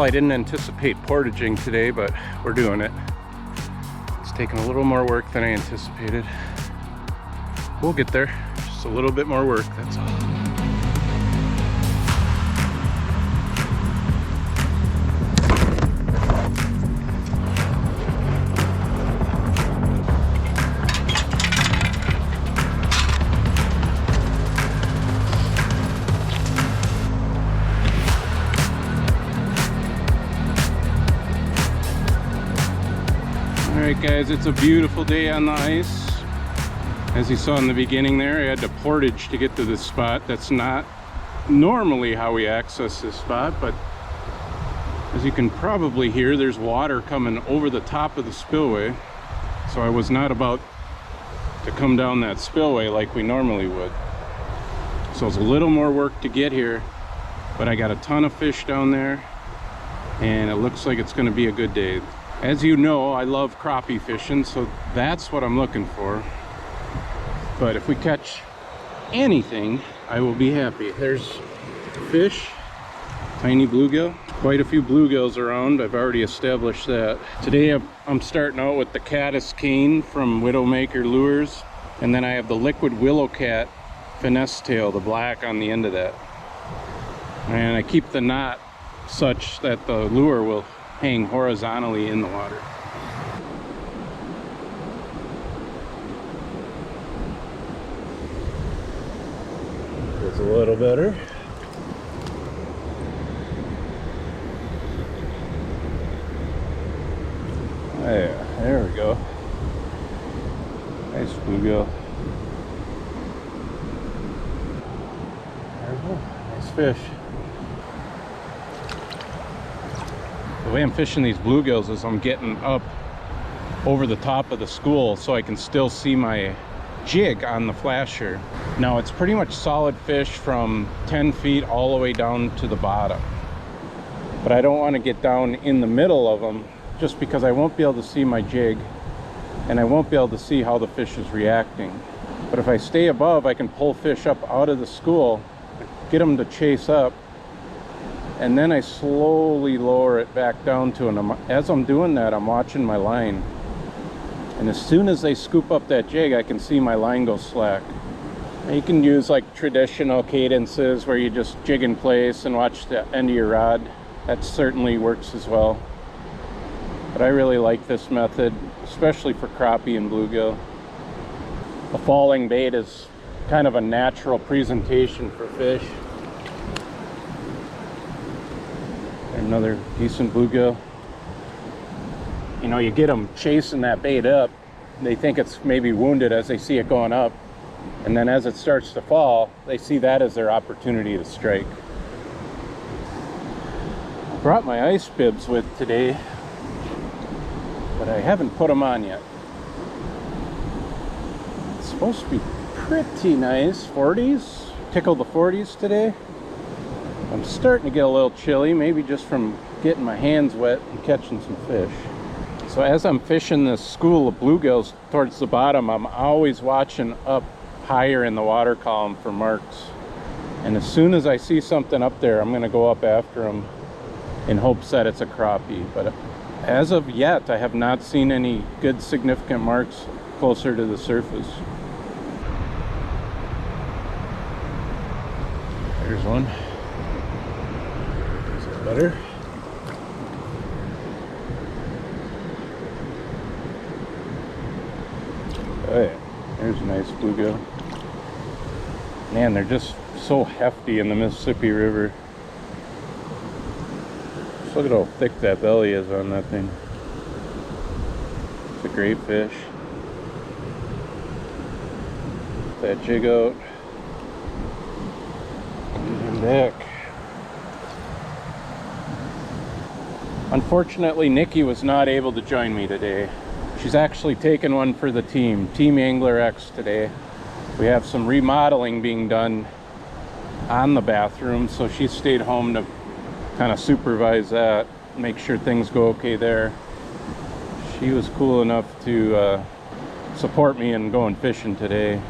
Well, I didn't anticipate portaging today, but we're doing it. It's taking a little more work than I anticipated. We'll get there. Just a little bit more work, that's all. Alright guys, it's a beautiful day on the ice. As you saw in the beginning there, I had to portage to get to this spot. That's not normally how we access this spot, but as you can probably hear, there's water coming over the top of the spillway. So I was not about to come down that spillway like we normally would. So it's a little more work to get here, but I got a ton of fish down there and it looks like it's going to be a good day. As you know, I love crappie fishing, so that's what I'm looking for. But if we catch anything, I will be happy. There's fish, tiny bluegill, quite a few bluegills around. I've already established that. Today I'm starting out with the caddis cane from Widowmaker Lures, and then I have the liquid Willowcat finesse tail, the black on the end of that. And I keep the knot such that the lure will hang horizontally in the water. It's a little better. There we go. Nice bluegill. There we go. Nice fish. The way I'm fishing these bluegills is I'm getting up over the top of the school so I can still see my jig on the flasher. Now it's pretty much solid fish from 10 feet all the way down to the bottom. But I don't want to get down in the middle of them just because I won't be able to see my jig and I won't be able to see how the fish is reacting. But if I stay above, I can pull fish up out of the school, get them to chase up, and then I slowly lower it back down to them. As I'm doing that, I'm watching my line. And as soon as they scoop up that jig, I can see my line go slack. And you can use like traditional cadences where you just jig in place and watch the end of your rod. That certainly works as well. But I really like this method, especially for crappie and bluegill. A falling bait is kind of a natural presentation for fish. Another decent bluegill. You know, you get them chasing that bait up, they think it's maybe wounded as they see it going up, and then as it starts to fall, they see that as their opportunity to strike. I brought my ice bibs with today, but I haven't put them on yet. It's supposed to be pretty nice. 40s, tickle the 40s today. I'm starting to get a little chilly, maybe just from getting my hands wet and catching some fish. So as I'm fishing this school of bluegills towards the bottom, I'm always watching up higher in the water column for marks. And as soon as I see something up there, I'm gonna go up after them in hopes that it's a crappie. But as of yet, I have not seen any good significant marks closer to the surface. There's one. Better. Oh yeah, there's a nice bluegill. Man, they're just so hefty in the Mississippi River. Just look at how thick that belly is on that thing. It's a great fish. That jig out. And back. Unfortunately, Nikki was not able to join me today. She's actually taken one for the team, Team Angler X today. We have some remodeling being done on the bathroom, so she stayed home to kind of supervise that, make sure things go okay there. She was cool enough to support me in going fishing today.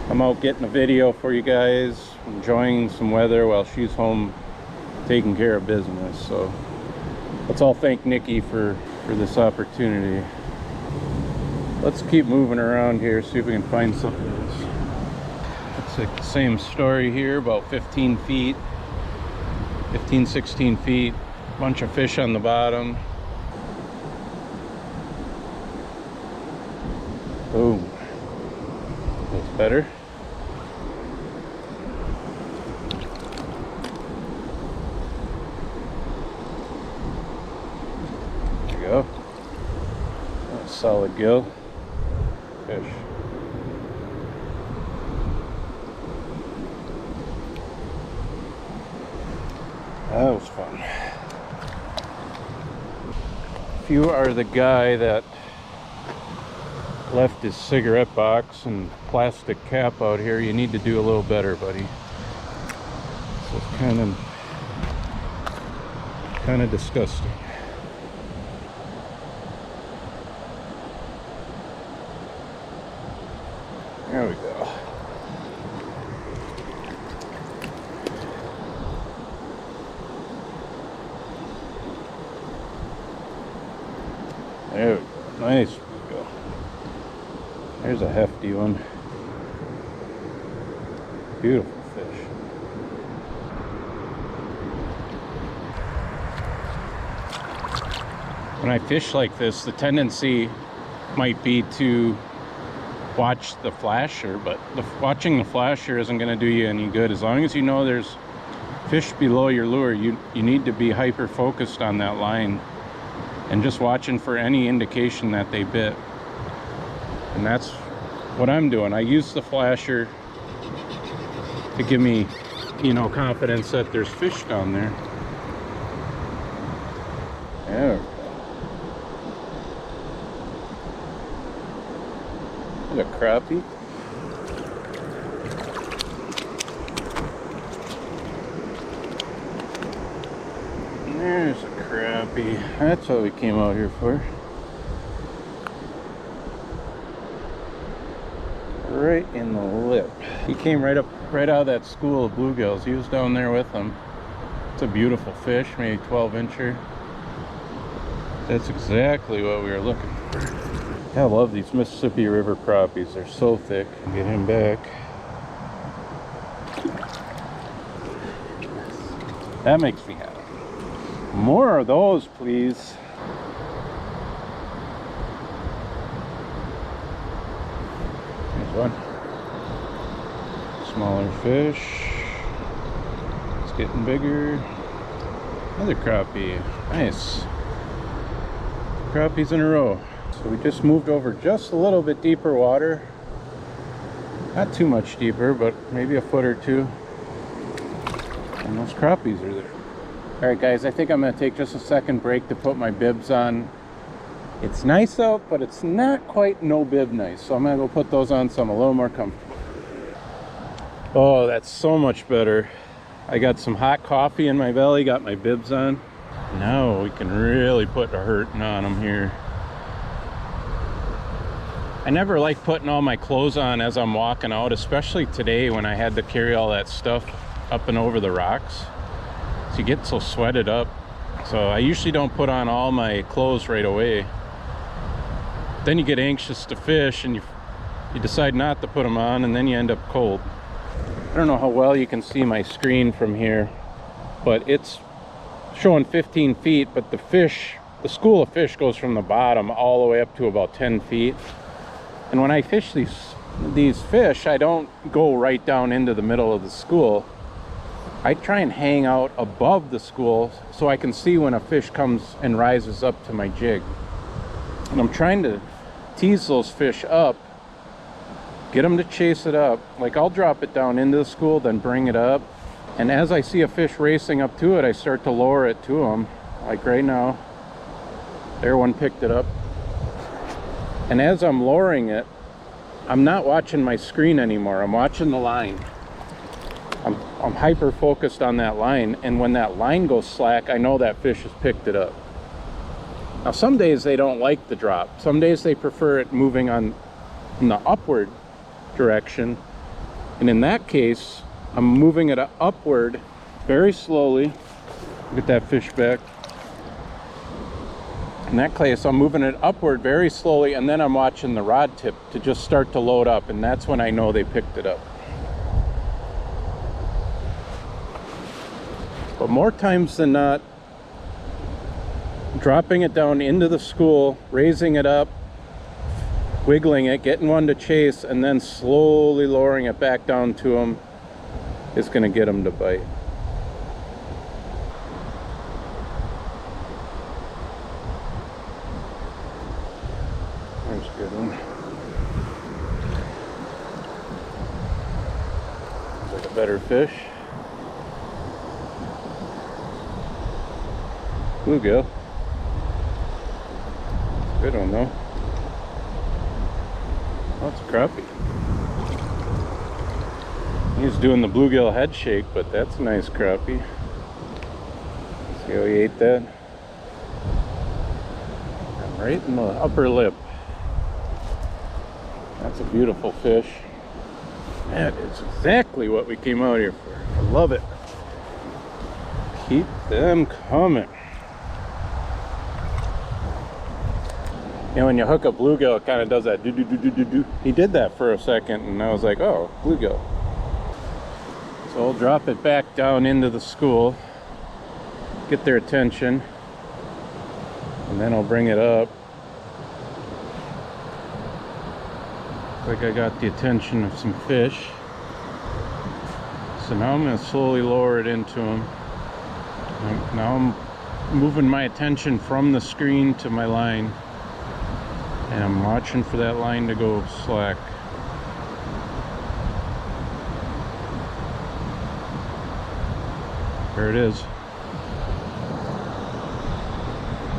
I'm out getting a video for you guys, enjoying some weather while she's home taking care of business. So Let's all thank Nikki for this opportunity. Let's keep moving around here, see if we can find something else. Looks like the same story here, about 15 feet, 15, 16 feet. Bunch of fish on the bottom. Boom. That's better. There you go. That's solid gill fish. That was fun. If you are the guy that left his cigarette box and plastic cap out here, you need to do a little better, buddy. So it's kind of disgusting. There we go. There we go. Nice. Go. There's a hefty one. Beautiful fish. When I fish like this, the tendency might be to watch the flasher, but watching the flasher isn't going to do you any good. As long as you know there's fish below your lure, you need to be hyper focused on that line and just watching for any indication that they bit. And that's what I'm doing. I use the flasher to give me, confidence that there's fish down there. There we go. There's a crappie. There's a crappie. That's what we came out here for. Right in the lip. He came right out of that school of bluegills. He was down there with them. It's a beautiful fish, maybe 12-incher. That's exactly what we were looking for. I love these Mississippi River crappies. They're so thick. Get him back. That makes me happy. More of those, please. There's one. Smaller fish. It's getting bigger. Another crappie. Nice. Crappies in a row. So we just moved over just a little bit deeper water. Not too much deeper, but maybe a foot or two. And those crappies are there. Alright guys, I think I'm going to take just a second break to put my bibs on. It's nice out, but it's not quite no bib nice. So I'm going to go put those on so I'm a little more comfortable. Oh, that's so much better. I got some hot coffee in my belly, got my bibs on. Now we can really put a hurting on them here. I never like putting all my clothes on as I'm walking out, especially today when I had to carry all that stuff up and over the rocks. So you get so sweated up. So I usually don't put on all my clothes right away. Then you get anxious to fish and you decide not to put them on, and then you end up cold. I don't know how well you can see my screen from here, but it's showing 15 feet, but the school of fish goes from the bottom all the way up to about 10 feet. And when I fish these fish, I don't go right down into the middle of the school. I try and hang out above the school so I can see when a fish comes and rises up to my jig. And I'm trying to tease those fish up, get them to chase it up. Like I'll drop it down into the school, then bring it up. And as I see a fish racing up to it, I start to lower it to them. Like right now, there one picked it up. And as I'm lowering it, I'm not watching my screen anymore. I'm watching the line. I'm hyper focused on that line, and when that line goes slack, I know that fish has picked it up. Now some days they don't like the drop. Some days they prefer it moving in the upward direction. And in that case, I'm moving it upward very slowly. Get that fish back. In that case, I'm moving it upward very slowly, and then I'm watching the rod tip to just start to load up, and that's when I know they picked it up. But more times than not, dropping it down into the school, raising it up, wiggling it, getting one to chase, and then slowly lowering it back down to them is going to get them to bite. There's a good one. Looks like a better fish. Bluegill. Good one though. Oh, it's a crappie. He's doing the bluegill head shake, but that's a nice crappie. See how he ate that? And right in the upper lip. That's a beautiful fish. That is exactly what we came out here for. I love it. Keep them coming. You know, when you hook a bluegill, it kind of does that do-do-do-do-do-do. He did that for a second, and I was like, oh, bluegill. So I'll drop it back down into the school, get their attention, and then I'll bring it up. Looks like I got the attention of some fish. So now I'm going to slowly lower it into them. Now I'm moving my attention from the screen to my line. And I'm watching for that line to go slack. There it is.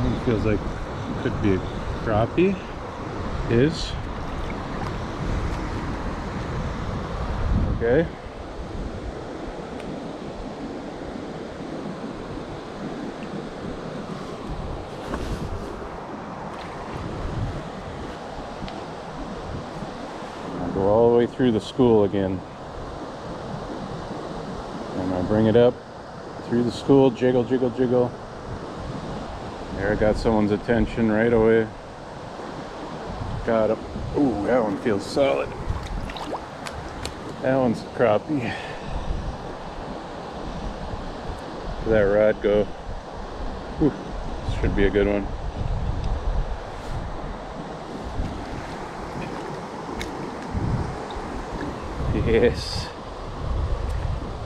It feels like it could be a crappie. Is. Okay. Go all the way through the school again. And I bring it up through the school, jiggle, jiggle, jiggle. There, I got someone's attention right away. Got him. Ooh, that one feels solid. That one's a crappie. Where'd that rod go? Whew, this should be a good one. Yes,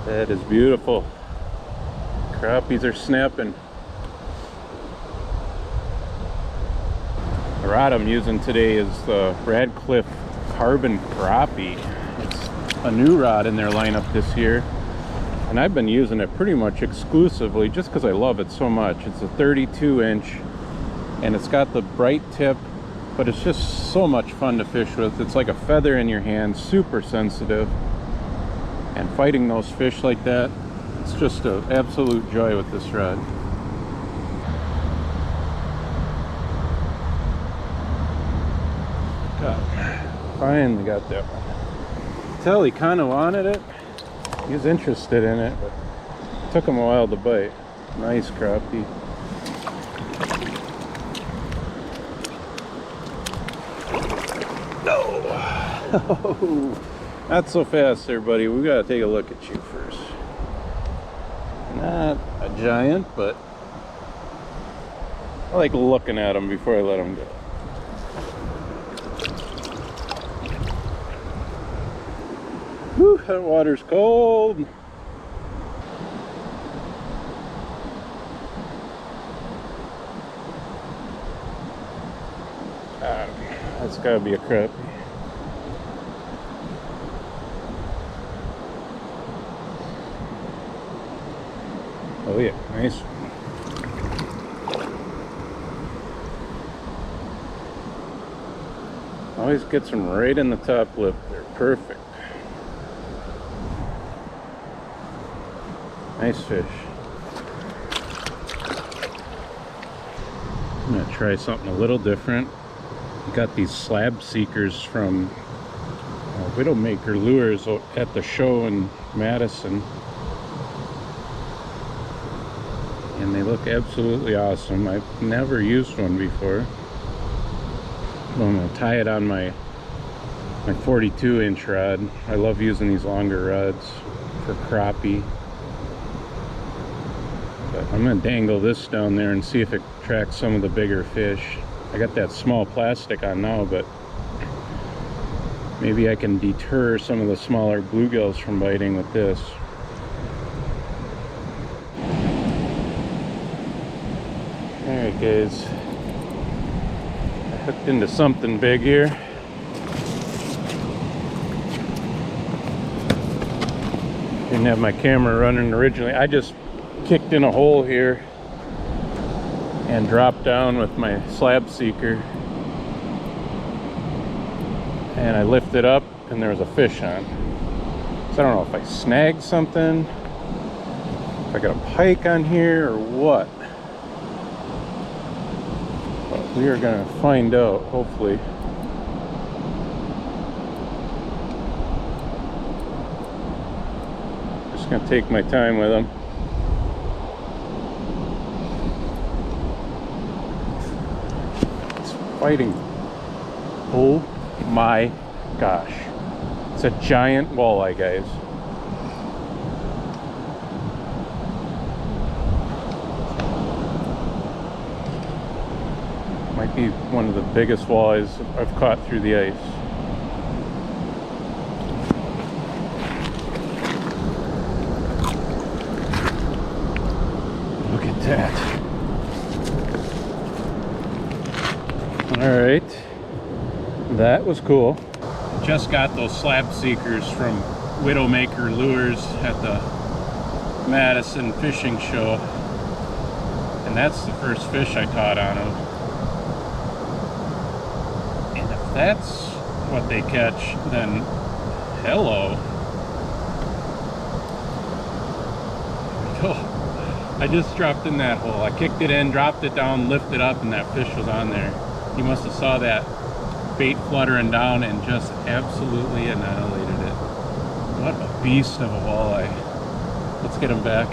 that is beautiful. Crappies are snapping. The rod I'm using today is the Radcliffe Carbon Crappie. It's a new rod in their lineup this year, and I've been using it pretty much exclusively just because I love it so much. It's a 32-inch, and it's got the bright tip, but it's just so much fun to fish with. It's like a feather in your hand, super sensitive. And fighting those fish like that, it's just an absolute joy with this rod. Finally got that one. Tell he kind of wanted it. He was interested in it, but it took him a while to bite. Nice crappie. Oh, not so fast there, buddy. We gotta take a look at you first. Not a giant, but I like looking at him before I let him go. Whew, that water's cold. That's gotta be a crappie. Oh yeah, nice. Always gets them right in the top lip. They're perfect. Nice fish. I'm gonna try something a little different. Got these slab seekers from Widowmaker Lures at the show in Madison. and they look absolutely awesome. I've never used one before. But I'm gonna tie it on my 42-inch rod. I love using these longer rods for crappie. But I'm gonna dangle this down there and see if it tracks some of the bigger fish. I got that small plastic on now, but maybe I can deter some of the smaller bluegills from biting with this. Alright guys, I hooked into something big here. Didn't have my camera running originally. I just kicked in a hole here and dropped down with my slab seeker, and I lifted up and there was a fish on. So I don't know if I snagged something, if I got a pike on here or what. But we are gonna find out, hopefully. Just gonna take my time with them. It's fighting. Oh my gosh. It's a giant walleye, guys. Might be one of the biggest walleyes I've caught through the ice. Look at that. All right, that was cool. Just got those slab seekers from Widowmaker Lures at the Madison Fishing Show, and that's the first fish I caught on them. And if that's what they catch, then hello. Oh, I just dropped in that hole. I kicked it in, dropped it down, lifted up, and that fish was on there. He must have saw that bait fluttering down and just absolutely annihilated it. What a beast of a walleye. Let's get him back.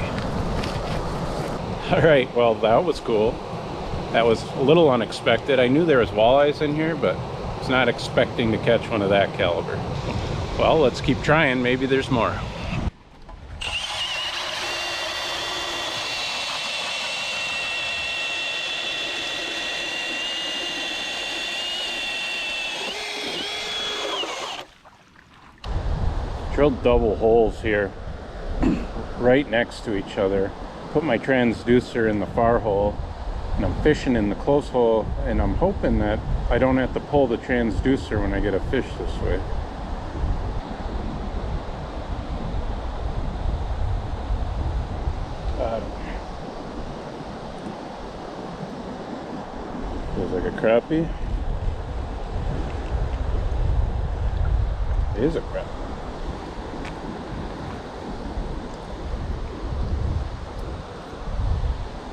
All right, well, that was cool. That was a little unexpected. I knew there was walleyes in here, but I was not expecting to catch one of that caliber. Well, let's keep trying. Maybe there's more. Drilled double holes here right next to each other. Put my transducer in the far hole, and I'm fishing in the close hole, and I'm hoping that I don't have to pull the transducer when I get a fish this way. Feels like a crappie. It is a crappie.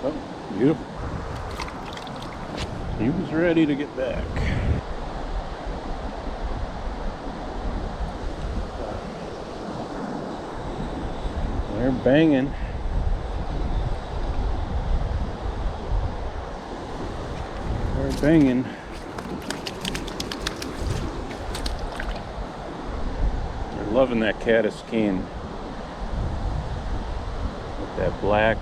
Oh, beautiful. He was ready to get back. They're banging. They're banging. They're loving that caddis cane with that black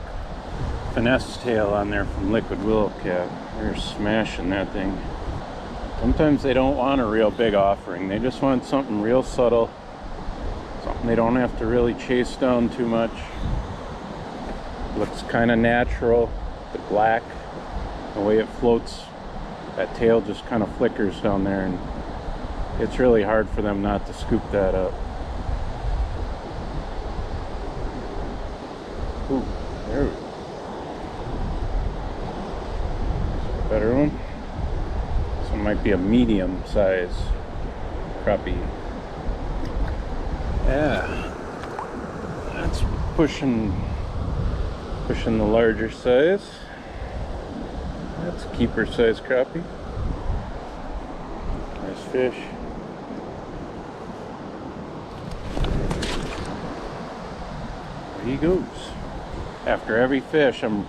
finesse tail on there from Liquid Willowcat. They're smashing that thing. Sometimes they don't want a real big offering. They just want something real subtle, something they don't have to really chase down too much. Looks kind of natural. The black, the way it floats, that tail just kind of flickers down there, and it's really hard for them not to scoop that up. Ooh, there we go. Better one. This one might be a medium size crappie. Yeah, that's pushing the larger size. That's a keeper size crappie. Nice fish. There he goes. After every fish, I'm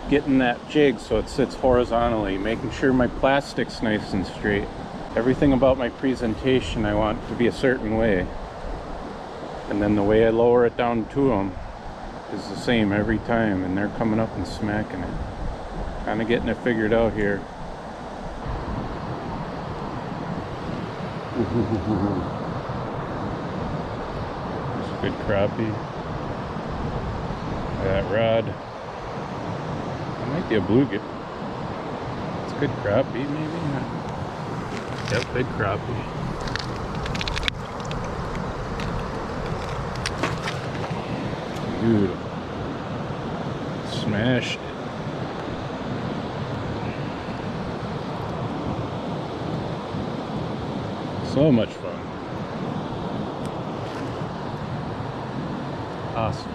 getting that jig so it sits horizontally, making sure my plastic's nice and straight. Everything about my presentation I want to be a certain way. And then the way I lower it down to them is the same every time, and they're coming up and smacking it. Kind of getting it figured out here. It's a good crappie. That rod. It might be a bluegill. It's a good crappie, maybe. Yep, big crappie. Beautiful. Smashed it. So much fun. Awesome.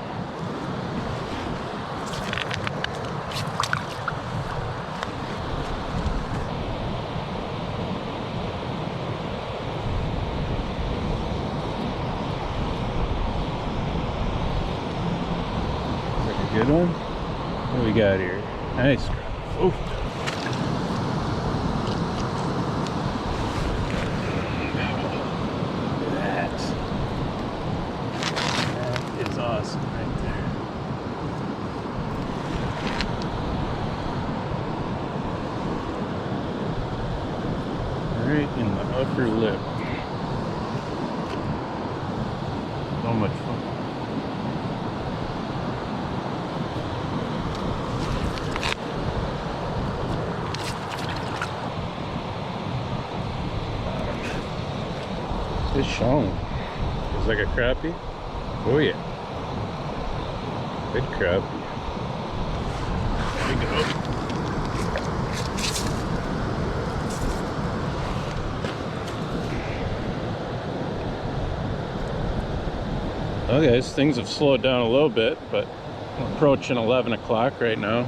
Good one. What do we got here? Nice. Oof. That is awesome right there. Right in the upper lip. So much fun. It's shown. It's like a crappie. Oh yeah. Good crappie. There we go. Well guys, things have slowed down a little bit, but we're approaching 11 o'clock right now.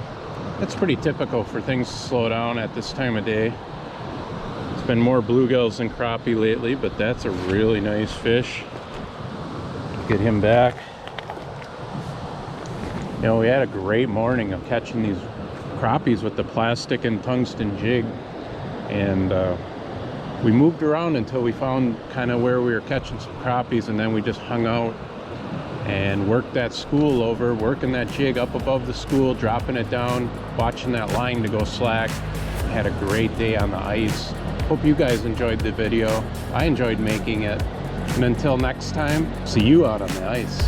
That's pretty typical for things to slow down at this time of day. It's been more bluegills than crappie lately, but that's a really nice fish. Get him back. You know, we had a great morning of catching these crappies with the plastic and tungsten jig, and we moved around until we found kind of where we were catching some crappies, and then we just hung out and worked that school over, working that jig up above the school, dropping it down, watching that line to go slack. Had a great day on the ice. Hope you guys enjoyed the video. I enjoyed making it. And until next time, see you out on the ice.